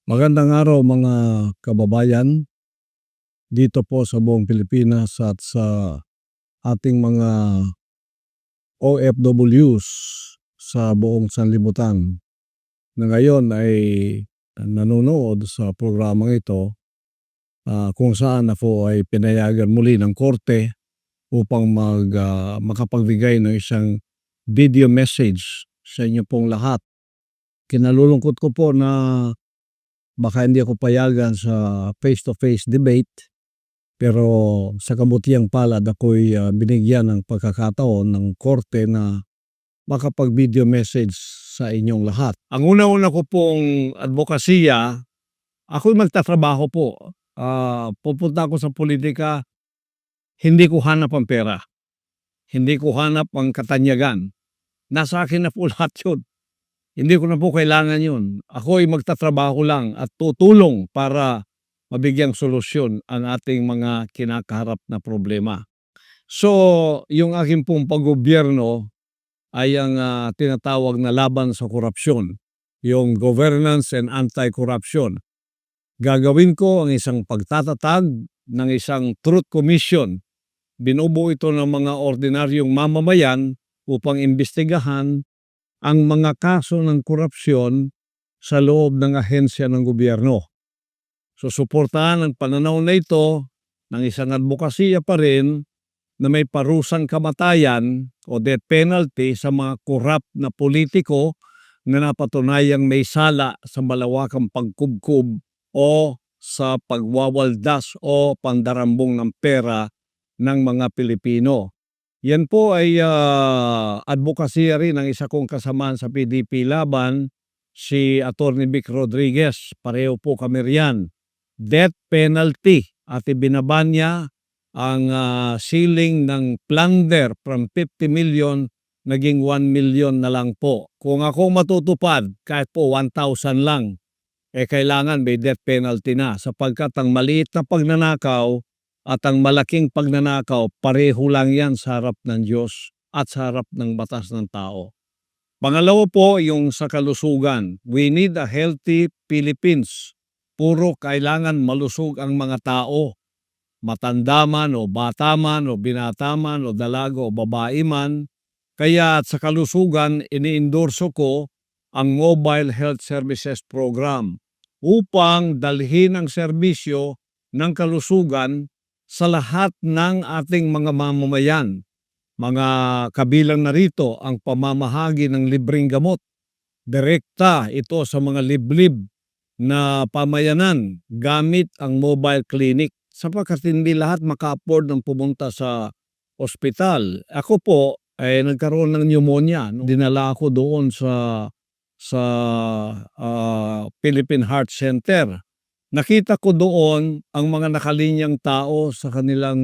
Magandang araw mga kababayan dito po sa buong Pilipinas at sa ating mga OFWs sa buong sanlibutan na ngayon ay nanonood sa programang ito, kung saan ako ay pinayagan muli ng korte upang makapagbigay ng isang video message sa inyo pong lahat. Kinalulungkot ko po na baka hindi ako payagan sa face-to-face debate, pero sa kabutihang palad ako'y binigyan ng pagkakataon ng korte na makapag-video message sa inyong lahat. Ang una-una ko pong advokasya, ako'y magtatrabaho po. Pupunta ako sa politika, hindi ko hanap ang pera, hindi ko hanap ang katanyagan. Nasa akin na po lahat yun. Hindi ko na po kailangan yun. Ako'y magtatrabaho lang at tutulong para mabigyang solusyon ang ating mga kinakaharap na problema. So, yung aking pong paggobyerno ay ang tinatawag na laban sa korupsyon, yung governance and anti-corruption. Gagawin ko ang isang pagtatatag ng isang truth commission. Binubuo ito ng mga ordinaryong mamamayan upang imbestigahan ang mga kaso ng korupsyon sa loob ng ahensya ng gobyerno. Susuportahan ang pananaw na ito ng isang advokasya pa rin na may parusang kamatayan o death penalty sa mga korap na politiko na napatunayang may sala sa malawakang pagkubkob o sa pagwawaldas o pandarambong ng pera ng mga Pilipino. Yan po ay advokasya rin ng isa kong kasamaan sa PDP Laban, si Atty. Vic Rodriguez. Pareho po kami riyan. Death penalty at ibinaban niya ang ceiling ng plunder from 50 million naging 1 million na lang po. Kung ako matutupad, kahit po 1,000 lang, kailangan may death penalty na sapagkat ang maliit na pagnanakaw at ang malaking pagnanakaw, pareho lang yan sa harap ng Diyos at sa harap ng batas ng tao. Pangalawa po, yung sa kalusugan. We need a healthy Philippines. Puro kailangan malusog ang mga tao. Matanda man o bata man o binata man o dalaga o babae man. Kaya sa kalusugan, iniendorso ko ang Mobile Health Services Program upang dalhin ang serbisyo ng kalusugan sa lahat ng ating mga mamamayan. Mga kabilang na rito ang pamamahagi ng libreng gamot. Direkta ito sa mga liblib na pamayanan gamit ang mobile clinic sapagkat hindi lahat maka-afford ng pumunta sa ospital. Ako po ay nagkaroon ng pneumonia. Dinala ako doon sa Philippine Heart Center. Nakita ko doon ang mga nakalinyang tao sa kanilang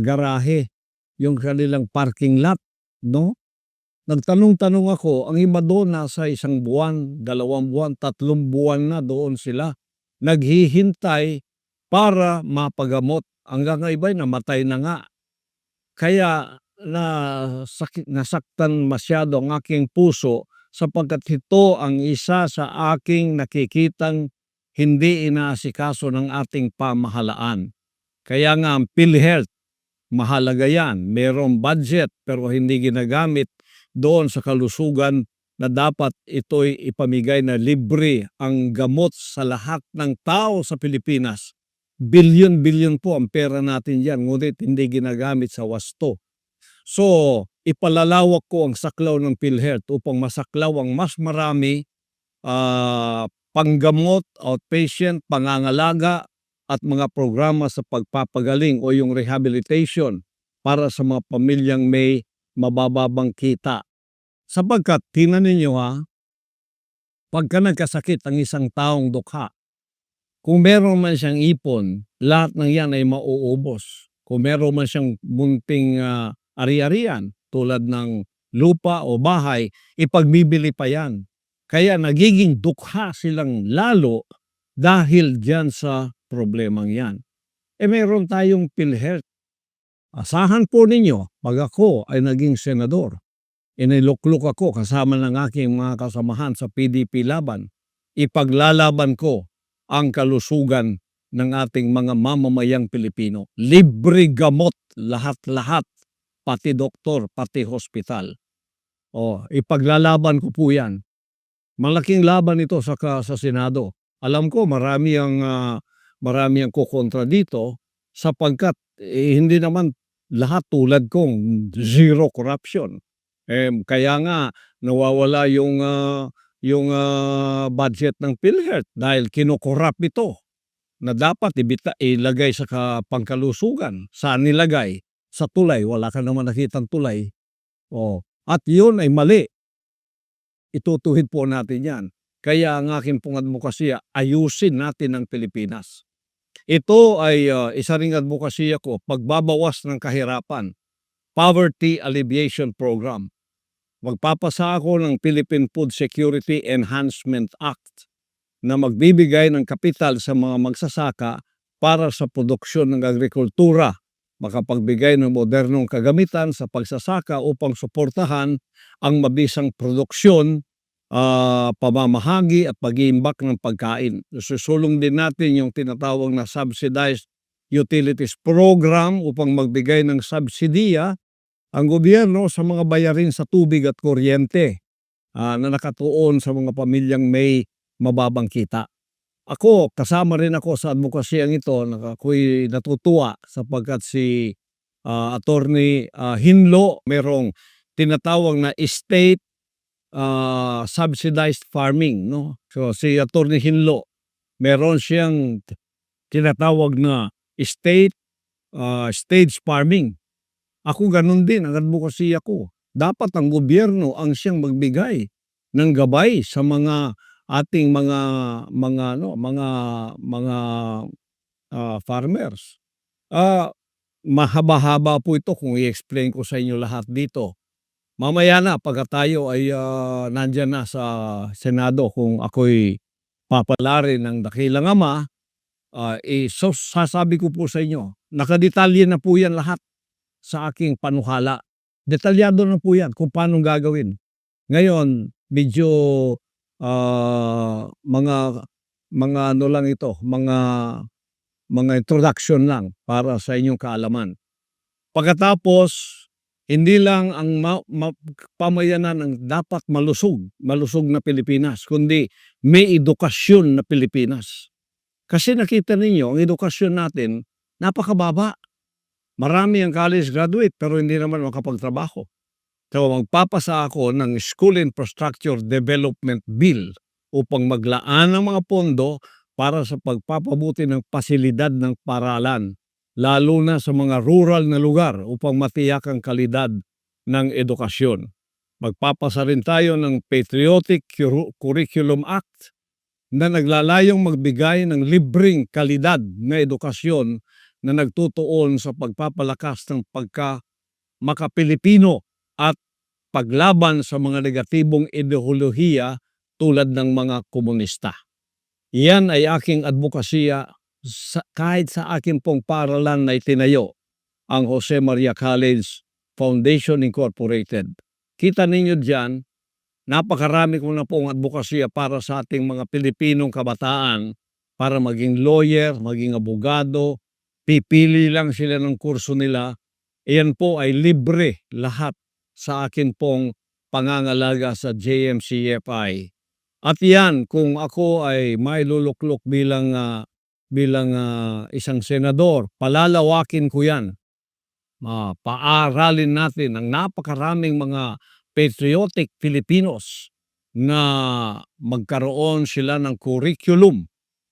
garahe, yung kanilang parking lot, no? Nagtanong-tanong ako, ang iba doon nasa 1 buwan, 2 buwan, 3 buwan na doon sila. Naghihintay para mapagamot. Hanggang nga iba'y namatay na nga. Kaya nasaktan masyado ang aking puso sapagkat ito ang isa sa aking nakikitang hindi inaasikaso ng ating pamahalaan. Kaya nga ang PhilHealth, mahalaga yan. Merong budget pero hindi ginagamit doon sa kalusugan na dapat ito'y ipamigay na libre ang gamot sa lahat ng tao sa Pilipinas. Bilyon-bilyon po ang pera natin yan, ngunit hindi ginagamit sa wasto. So, ipalalawak ko ang saklaw ng PhilHealth upang masaklaw ang mas marami panggamot, outpatient, pangangalaga at mga programa sa pagpapagaling o yung rehabilitation para sa mga pamilyang may mabababang kita. Sapagkat, tingnan ninyo pagka nagkasakit ang isang taong dukha, kung meron man siyang ipon, lahat ng yan ay mauubos. Kung meron man siyang munting ari-arian tulad ng lupa o bahay, ipagbibili pa yan. Kaya nagiging dukha silang lalo dahil dyan sa problemang yan. Meron tayong PhilHealth. Asahan po ninyo, pag ako ay naging senador, inilukluk ako kasama ng aking mga kasamahan sa PDP Laban, ipaglalaban ko ang kalusugan ng ating mga mamamayang Pilipino. Libre gamot, lahat-lahat, pati doktor, pati hospital. Ipaglalaban ko po yan. Malaking laban ito sa Senado. Alam ko marami ang kokontra dito sapagkat hindi naman lahat tulad kong zero corruption. Kaya nga nawawala yung budget ng PhilHealth dahil kino-corrupt ito na dapat ilagay sa pangkalusugan. Saan nilagay? Sa tulay. Wala ka naman nakitang tulay. At yun ay mali. Itutuhid po natin yan. Kaya ang aking pong advokasya, ayusin natin ang Pilipinas. Ito ay isa ring advokasya ko, pagbabawas ng kahirapan, Poverty Alleviation Program. Magpapasa ako ng Philippine Food Security Enhancement Act na magbibigay ng kapital sa mga magsasaka para sa produksyon ng agrikultura, makapagbigay ng modernong kagamitan sa pagsasaka upang suportahan ang mabisang produksyon, pamamahagi at pag-iimbak ng pagkain. Susulong din natin yung tinatawag na Subsidized Utilities Program upang magbigay ng subsidiya ang gobyerno sa mga bayarin sa tubig at kuryente na nakatuon sa mga pamilyang may mababang kita. Ako, kasama rin ako sa advokasyang ito. Ako'y natutuwa sapagkat si Attorney Hinlo merong tinatawag na state subsidized farming. No? So si Attorney Hinlo meron siyang tinatawag na state stage farming. Ako ganun din ang advokasya ko. Dapat ang gobyerno ang siyang magbigay ng gabay sa mga ating mga farmers. Mahaba-haba po ito kung i-explain ko sa inyo lahat dito. Mamaya na pagka tayo ay nandyan na sa Senado kung ako'y papalarin ng dakilang ama, so sasabi ko po sa inyo, nakadetalye na po yan lahat sa aking panuhala. Detalyado na po yan kung paano gagawin. Ngayon, medyo mga ano lang ito, mga introduction lang para sa inyong kaalaman. Pagkatapos, hindi lang ang pamayanan ang dapat malusog na Pilipinas, kundi may edukasyon na Pilipinas. Kasi nakita ninyo, ang edukasyon natin, napakababa. Marami ang college graduate pero hindi naman makapagtrabaho. So magpapasa ako ng School Infrastructure Development Bill upang maglaan ng mga pondo para sa pagpapabuti ng pasilidad ng paaralan, lalo na sa mga rural na lugar upang matiyak ang kalidad ng edukasyon. Magpapasa rin tayo ng Patriotic Curriculum Act na naglalayong magbigay ng libreng kalidad na edukasyon na nagtutuon sa pagpapalakas ng pagka-makapilipino at paglaban sa mga negatibong ideolohiya tulad ng mga komunista. Iyan ay aking advokasya kahit sa aking pong paaralan na itinayo, ang Jose Maria College Foundation Incorporated. Kita ninyo dyan, napakarami ko na pong advokasya para sa ating mga Pilipinong kabataan para maging lawyer, maging abogado. Pipili lang sila ng kurso nila. Iyan po ay libre lahat sa akin pong pangangalaga sa JMCFI. At yan, kung ako ay may luluklok bilang isang senador, palalawakin ko yan. Paaralin natin ang napakaraming mga patriotic Filipinos na magkaroon sila ng curriculum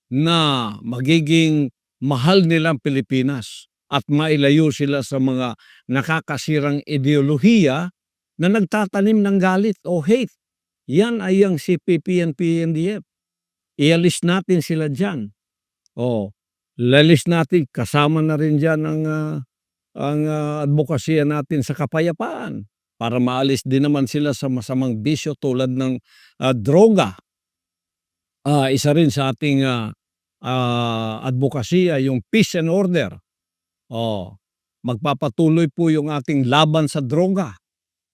na magiging mahal nilang Pilipinas at mailayo sila sa mga nakakasirang ideolohiya na nagtatanim ng galit o hate. Yan ay ang CPP and PNDF. Ialis natin sila dyan. Lalis natin, kasama na rin dyan ang advokasya natin sa kapayapaan para maalis din naman sila sa masamang bisyo tulad ng droga. Isa rin sa ating advokasya yung peace and order. Magpapatuloy po yung ating laban sa droga.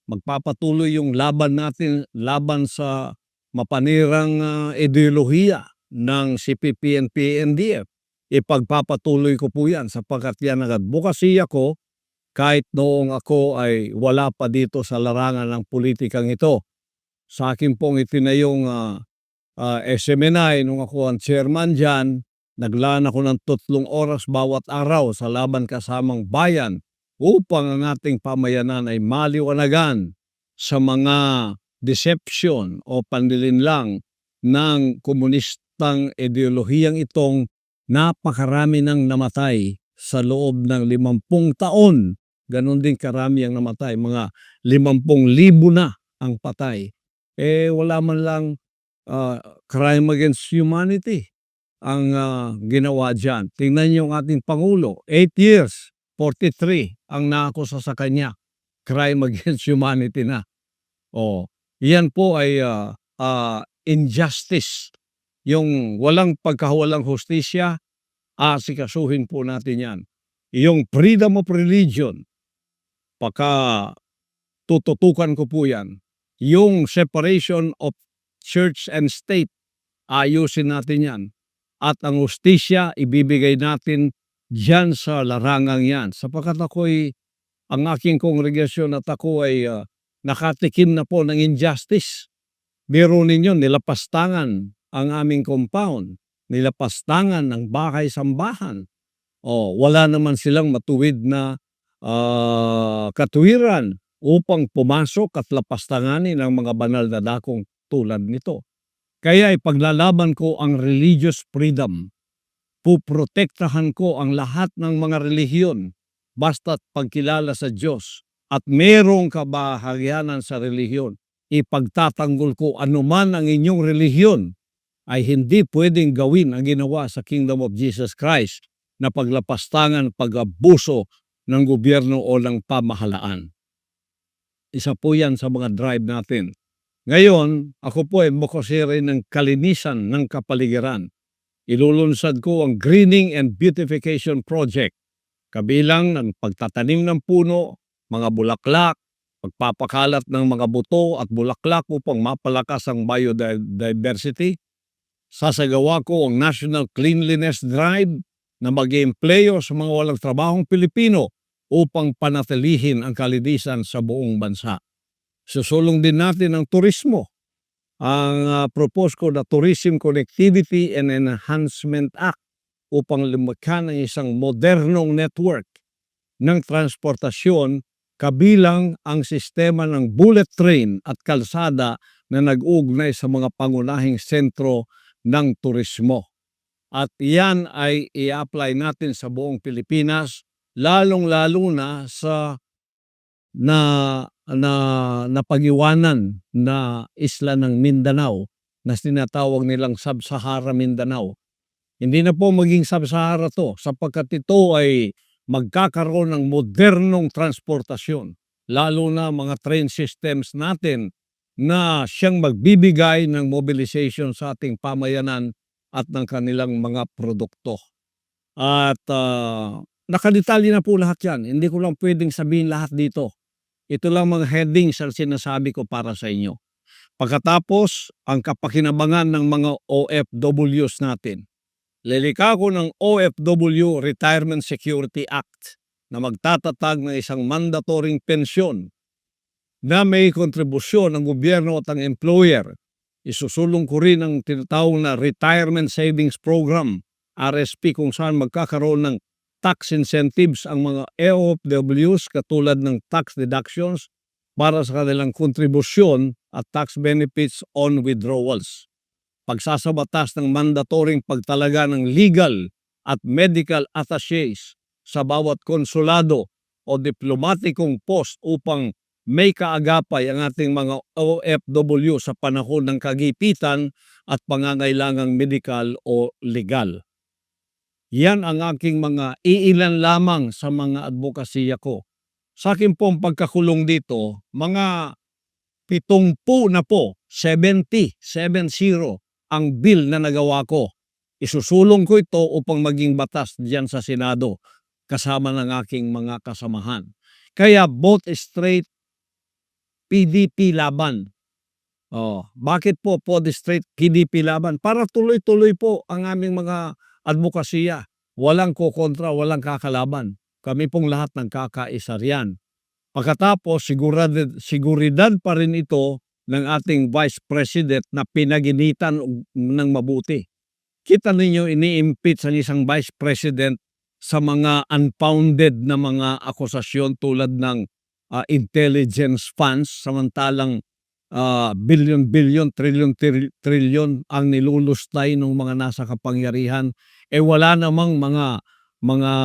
Magpapatuloy yung laban natin, laban sa mapanirang ideolohiya. ng CPP and PNDF. Ipagpapatuloy ko po yan sapagkat yan ang advokasya ko kahit noong ako ay wala pa dito sa larangan ng politikang ito. Sa akin pong itinayong SMNI nung ako ang chairman dyan, naglaan ako ng 3 oras bawat araw sa laban kasamang bayan upang ang ating pamayanan ay maliwanagan sa mga deception o panlilinlang ng komunistang ideolohiyang itong napakarami ng namatay sa loob ng 50 taon. Ganon din karami ang namatay, mga 50,000 na ang patay. Wala man lang crime against humanity ang ginawa dyan. Tingnan niyo ang ating Pangulo, 8 years, 43 ang naakusa sa kanya. Crime against humanity na. Yan po ay injustice. Yung walang pagkawalang hustisya, asikasuhin po natin yan. Yung freedom of religion, tututukan ko po yan. Yung separation of church and state, ayusin natin yan. At ang hustisya, ibibigay natin dyan sa larangang yan. Sapagkat ang aking kongregasyon at ako ay nakatikim na po ng injustice. Meron ninyo, nilapastangan ang aming compound. Nilapastangan ng bahay-sambahan. Wala naman silang matuwid na katuwiran upang pumasok at lapastanganin ang mga banal na dakong tulad nito. Kaya ipaglalaban ko ang religious freedom. Puprotektahan ko ang lahat ng mga relihiyon basta't pagkilala sa Diyos at merong kabahagyanan sa relihiyon. Ipagtatanggol ko anuman ang inyong relihiyon ay hindi pwedeng gawin ang ginawa sa Kingdom of Jesus Christ na paglapastangan, pag-abuso ng gobyerno o ng pamahalaan. Isa po yan sa mga drive natin. Ngayon, ako po ay advocate ng kalinisan ng kapaligiran. Ilulunsad ko ang Greening and Beautification Project. Kabilang ng pagtatanim ng puno, mga bulaklak, pagpapakalat ng mga buto at bulaklak upang mapalakas ang biodiversity. Sasagawa ko ang National Cleanliness Drive na mag-iempleyo sa mga walang trabahong Pilipino upang panatilihin ang kalinisan sa buong bansa. Susulong din natin ang turismo. Ang propose ko na Tourism Connectivity and Enhancement Act upang lumikha ng isang modernong network ng transportasyon kabilang ang sistema ng bullet train at kalsada na nag-ugnay sa mga pangunahing sentro ng turismo. At iyan ay i-apply natin sa buong Pilipinas, lalong-lalo na sa napag-iwanan na isla ng Mindanao na tinatawag nilang Sub-Sahara Mindanao. Hindi na po maging Sub-Sahara to sapagkat ito ay magkakaroon ng modernong transportasyon, lalo na mga train systems natin na siyang magbibigay ng mobilization sa ating pamayanan at ng kanilang mga produkto. At nakadetalye na po lahat yan. Hindi ko lang pwedeng sabihin lahat dito. Ito lang mga headings ang sinasabi ko para sa inyo. Pagkatapos, ang kapakinabangan ng mga OFWs natin. Lilikha ko ng OFW Retirement Security Act na magtatatag ng isang mandatoring pensyon na may kontribusyon ng gobyerno at ang employer. Isusulong ko rin ang tinatawag na Retirement Savings Program, RSP, kung saan magkakaroon ng tax incentives ang mga OFWs katulad ng tax deductions para sa kanilang kontribusyon at tax benefits on withdrawals. Pagsasabatas ng mandatoring pagtalaga ng legal at medical attachés sa bawat konsulado o diplomatikong post upang may kaagapay ang ating mga OFW sa panahon ng kagipitan at pangangailangang medikal o legal. Yan ang aking mga iilan lamang sa mga advokasya ko. Sa akin pong pagkakulong dito, mga 70 na po, 70 ang bill na nagawa ko. Isusulong ko ito upang maging batas diyan sa Senado kasama ng aking mga kasamahan. Kaya both straight PDP laban. Bakit po Podi Street PDP laban? Para tuloy-tuloy po ang aming mga advokasya. Walang kokontra, walang kakalaban. Kami pong lahat nagkakaisa riyan. Pagkatapos seguridad pa rin ito ng ating Vice President na pinaginitan ng mabuti. Kita ninyo ini-impeach ang isang Vice President sa mga unfounded na mga akusasyon tulad ng intelligence funds, samantalang bilyon-bilyon, trilyon-trilyon ang nilulustay ng mga nasa kapangyarihan. Wala namang mga mga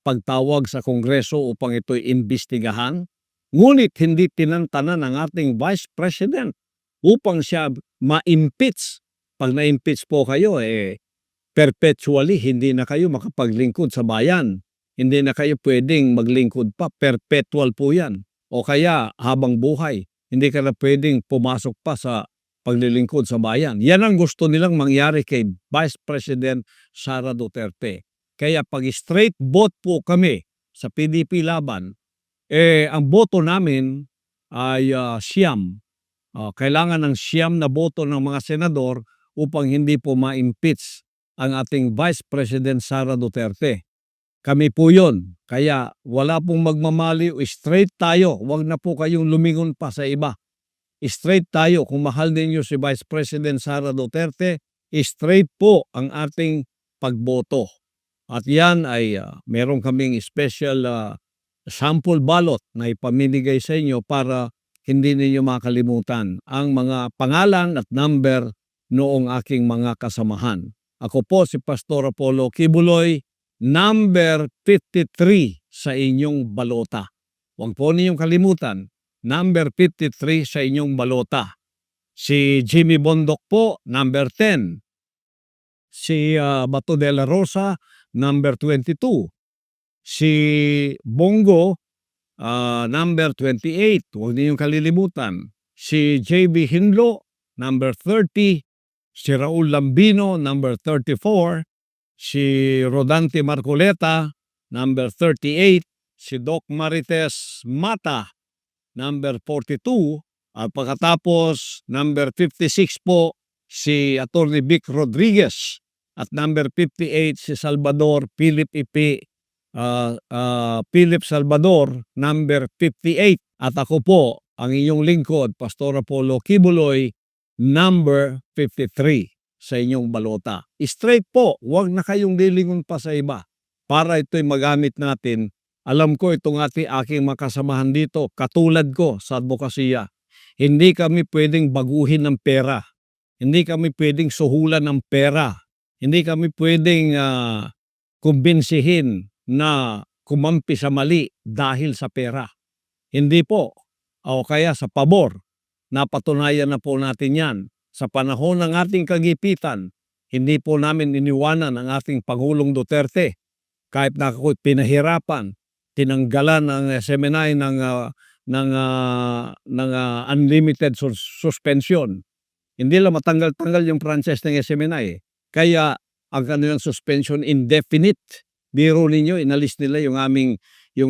pagtawag sa Kongreso upang ito'y imbestigahan. Ngunit hindi tinantanan ng ating Vice President upang siya ma-impeach. Pag na-impeach po kayo, perpetually hindi na kayo makapaglingkod sa bayan. Hindi na kayo pwedeng maglingkod pa. Perpetual po yan. O kaya habang buhay, hindi ka na pwedeng pumasok pa sa paglilingkod sa bayan. Yan ang gusto nilang mangyari kay Vice President Sara Duterte. Kaya pag straight vote po kami sa PDP laban, ang boto namin ay siyam. Kailangan ng siyam na boto ng mga senador upang hindi po ma-impeach ang ating Vice President Sara Duterte. Kami po yun. Kaya wala pong magmamaliw. Straight tayo. Huwag na po kayong lumingon pa sa iba. Straight tayo. Kung mahal ninyo si Vice President Sara Duterte, straight po ang ating pagboto. At yan ay meron kaming special sample ballot na ipamimigay sa inyo para hindi ninyo makalimutan ang mga pangalan at number noong aking mga kasamahan. Ako po si Pastor Apollo Kibuloy, number 53 sa inyong balota. Huwag po ninyong kalimutan, number 53 sa inyong balota. Si Jimmy Bondok po, number 10. Si Bato de la Rosa, number 22. Si Bongo, number 28. Huwag ninyong kalilimutan. Si JB Hinlo, number 30. Si Raul Lambino, number 34. Si Rodante Marcoleta, number 38. Si Doc Marites Mata, number 42. At pagkatapos, number 56 po, si Atty. Vic Rodriguez. At number 58, si Salvador Philip Philip Salvador, number 58. At ako po, ang inyong lingkod, Pastor Apollo Kibuloy, number 53 sa inyong balota. Straight po, huwag na kayong lilingon pa sa iba para ito'y magamit natin. Alam ko itong aking makasamahan dito, katulad ko sa advokasya. Hindi kami pwedeng baguhin ng pera. Hindi kami pwedeng suhulan ng pera. Hindi kami pwedeng kumbinsihin na kumampi sa mali dahil sa pera. Hindi po. O kaya sa pabor. Napatunayan na po natin yan. Sa panahon ng ating kagipitan, hindi po namin iniwanan ang ating Pangulong Duterte. Kahit na ako'y pinahirapan, tinanggalan ng SMNI ng unlimited suspension. Hindi lang matanggal-tanggal yung franchise ng SMNI. Kaya ang kanilang suspension indefinite. Biro ninyo, inalis nila yung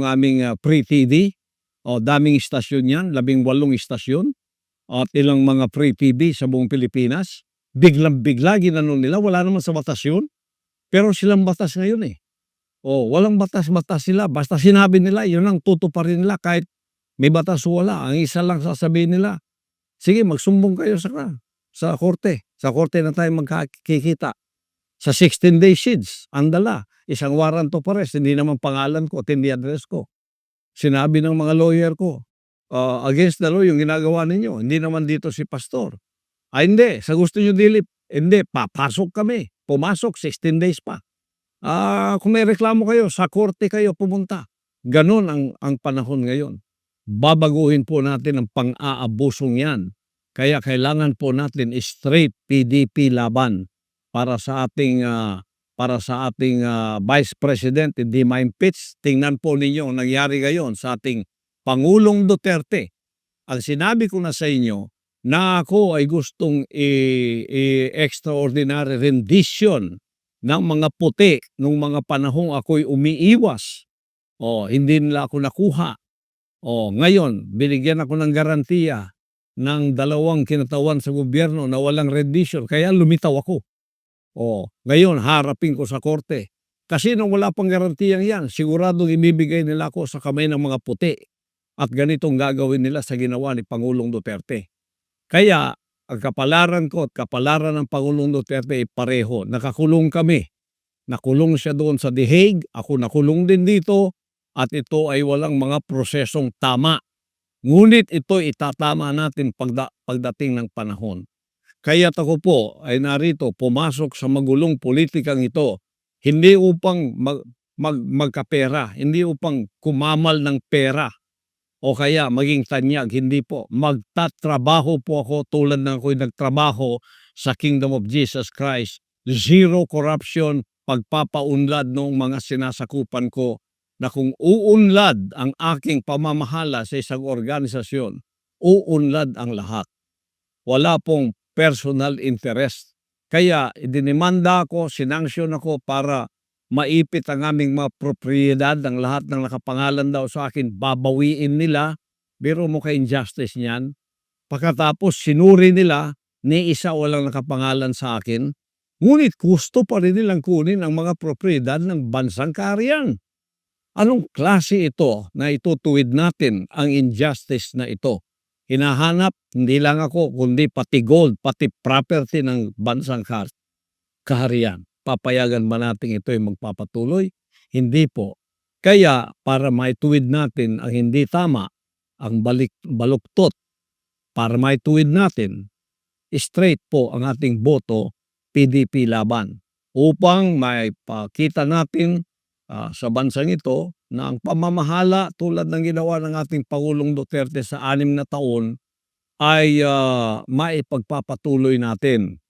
aming pre-TV. Daming istasyon yan, 18 istasyon. At ilang mga pre-TV sa buong Pilipinas. Biglang-bigla ginanon nila, wala naman sa batas yun. Pero silang batas ngayon eh. Walang batas-batas sila. Basta sinabi nila, yun ang tutuparin nila kahit may batas o wala. Ang isa lang sasabihin nila, sige magsumbong kayo sa korte. Sa korte na tayo magkikita. Sa 16-day siege, andala. Isang warrant of arrest, hindi naman pangalan ko at hindi address ko. Sinabi ng mga lawyer ko, against the law yung ginagawa ninyo. Hindi naman dito si pastor. Hindi. Sa gusto nyo dilip, hindi. Papasok kami. Pumasok, 16 days pa. Kung may reklamo kayo, sa korte kayo pumunta. Ganon ang panahon ngayon. Babaguhin po natin ang pang-aabusong yan. Kaya kailangan po natin straight PDP laban para sa ating Vice President, hindi ma-impeach. Tingnan po ninyo ang nangyari ngayon sa ating Pangulong Duterte. Ang sinabi ko na sa inyo na ako ay gustong extraordinary rendition ng mga puti nung mga panahong ako'y umiiwas. Hindi nila ako nakuha. Ngayon, binigyan ako ng garantiya ng dalawang kinatawan sa gobyerno na walang rendition kaya lumitaw ako. Ngayon harapin ko sa korte. Kasi nung wala pang garantiyang yan, siguradong ibibigay nila ako sa kamay ng mga puti at ganitong gagawin nila sa ginawa ni Pangulong Duterte. Kaya ang kapalaran ko at kapalaran ng Pangulong Duterte ay pareho. Nakakulong kami. Nakulong siya doon sa The Hague, ako nakulong din dito at ito ay walang mga prosesong tama. Ngunit ito itatama natin pagdating ng panahon. Kaya't ako po ay narito pumasok sa magulong politikang ito, hindi upang magkapera, hindi upang kumamal ng pera o kaya maging tanyag, hindi po. Magtatrabaho po ako tulad ng ako'y nagtrabaho sa Kingdom of Jesus Christ. Zero corruption, pagpapaunlad ng mga sinasakupan ko na kung uunlad ang aking pamamahala sa isang organisasyon, uunlad ang lahat. Wala pong personal interest. Kaya idinimanda ako, sinanksyon ako para maipit ang aming mga propriedad, ang lahat ng nakapangalan daw sa akin, babawiin nila. Biro mo kay injustice niyan. Pagkatapos sinuri nila, ni isa walang nakapangalan sa akin. Ngunit gusto pa rin nilang kunin ang mga propriedad ng bansang kaharian. Anong klase ito na itutuwid natin ang injustice na ito? Hinahanap hindi lang ako kundi pati gold, pati property ng bansang kaharian. Papayagan ba natin ito ay magpapatuloy? Hindi po. Kaya para maituwid natin ang hindi tama, ang baluktot, para maituwid natin, straight po ang ating boto, PDP laban. Upang maipakita natin sa bansang ito na ang pamamahala tulad ng ginawa ng ating Pangulong Duterte sa 6 na taon ay maipagpapatuloy natin.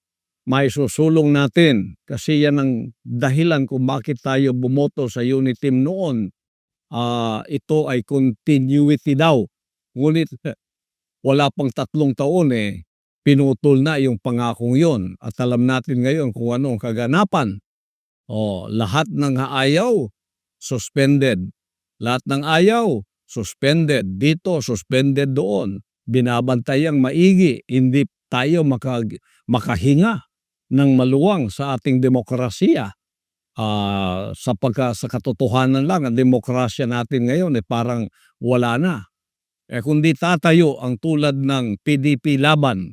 Maisusulong natin kasi yan ang dahilan kung bakit tayo bumoto sa unit team noon. Ito ay continuity daw. Ngunit wala pang 3 taon pinutol na yung pangakong yon at alam natin ngayon kung ano ang kaganapan. Lahat ng ayaw, suspended. Lahat ng ayaw, suspended. Dito, suspended doon. Binabantayang maigi, hindi tayo makahinga ng maluwang sa ating demokrasya. Sa katotohanan lang, ang demokrasya natin ngayon parang wala na. Kundi tatayo ang tulad ng PDP laban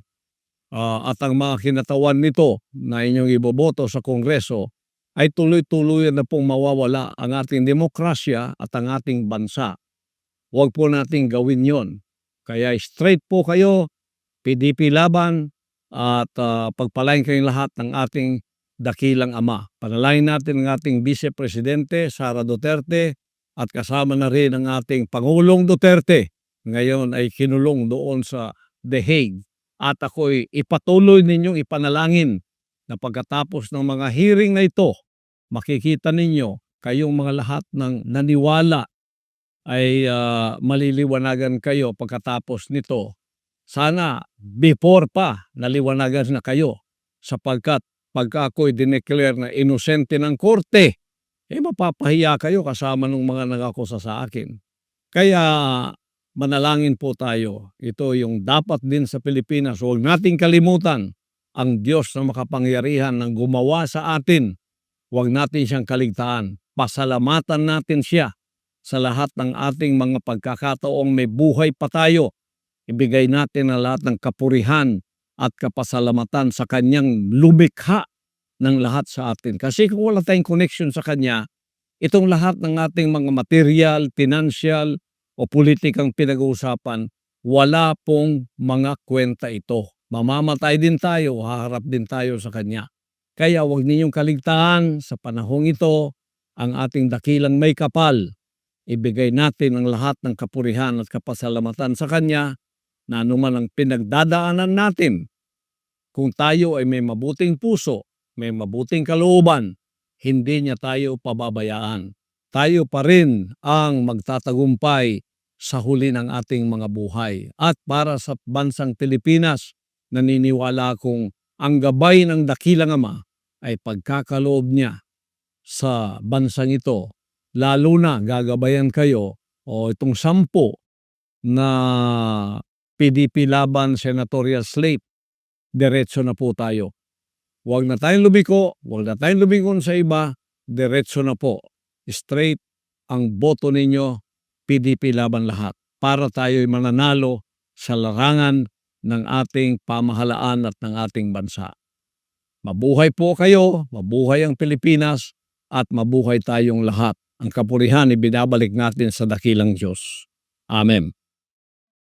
at ang mga kinatawan nito na inyong iboboto sa Kongreso ay tuloy-tuloy na pong mawawala ang ating demokrasya at ang ating bansa. Huwag po nating gawin yon. Kaya straight po kayo, PDP laban, at pagpalain kayong lahat ng ating dakilang ama. Panalangin natin ang ating Vice Presidente, Sara Duterte, at kasama na rin ang ating Pangulong Duterte. Ngayon ay kinulong doon sa The Hague. At ako'y ipatuloy ninyong ipanalangin na pagkatapos ng mga hearing na ito, makikita ninyo kayong mga lahat ng naniwala ay maliliwanagan kayo pagkatapos nito. Sana before pa naliwanagan na kayo sapagkat pagka ako'y dineclare na inosente ng korte, mapapahiya kayo kasama ng mga nag-akusa sa akin. Kaya manalangin po tayo. Ito yung dapat din sa Pilipinas. Huwag nating kalimutan ang Diyos na makapangyarihan ng gumawa sa atin. Huwag natin siyang kaligtaan. Pasalamatan natin siya sa lahat ng ating mga pagkakataong may buhay pa tayo. Ibigay natin ang lahat ng kapurihan at kapasalamatan sa kanyang lumikha ng lahat sa atin. Kasi kung wala tayong connection sa kanya, itong lahat ng ating mga material, financial, o politikang pinag-uusapan, wala pong mga kwenta ito. Mamamatay din tayo, haharap din tayo sa kanya. Kaya huwag ninyong kaligtaan sa panahong ito ang ating dakilang may kapal. Ibigay natin ang lahat ng kapurihan at kapasalamatan sa kanya na anuman ang pinagdadaanan natin. Kung tayo ay may mabuting puso, may mabuting kalooban, hindi niya tayo pababayaan. Tayo pa rin ang magtatagumpay sa huli ng ating mga buhay. At para sa bansang Pilipinas, naniniwala akong ang gabay ng dakilang ama ay pagkakaloob niya sa bansang ito. Lalo na gagabayan kayo o itong 10 na PDP laban senatorial slate. Diretso na po tayo. Huwag na tayong lumiko, huwag na tayong lumingon sa iba, diretso na po. Straight ang boto ninyo, PDP laban lahat, para tayo'y mananalo sa larangan ng ating pamahalaan at ng ating bansa. Mabuhay po kayo, mabuhay ang Pilipinas, at mabuhay tayong lahat. Ang kapurihan ibinabalik natin sa dakilang Diyos. Amen.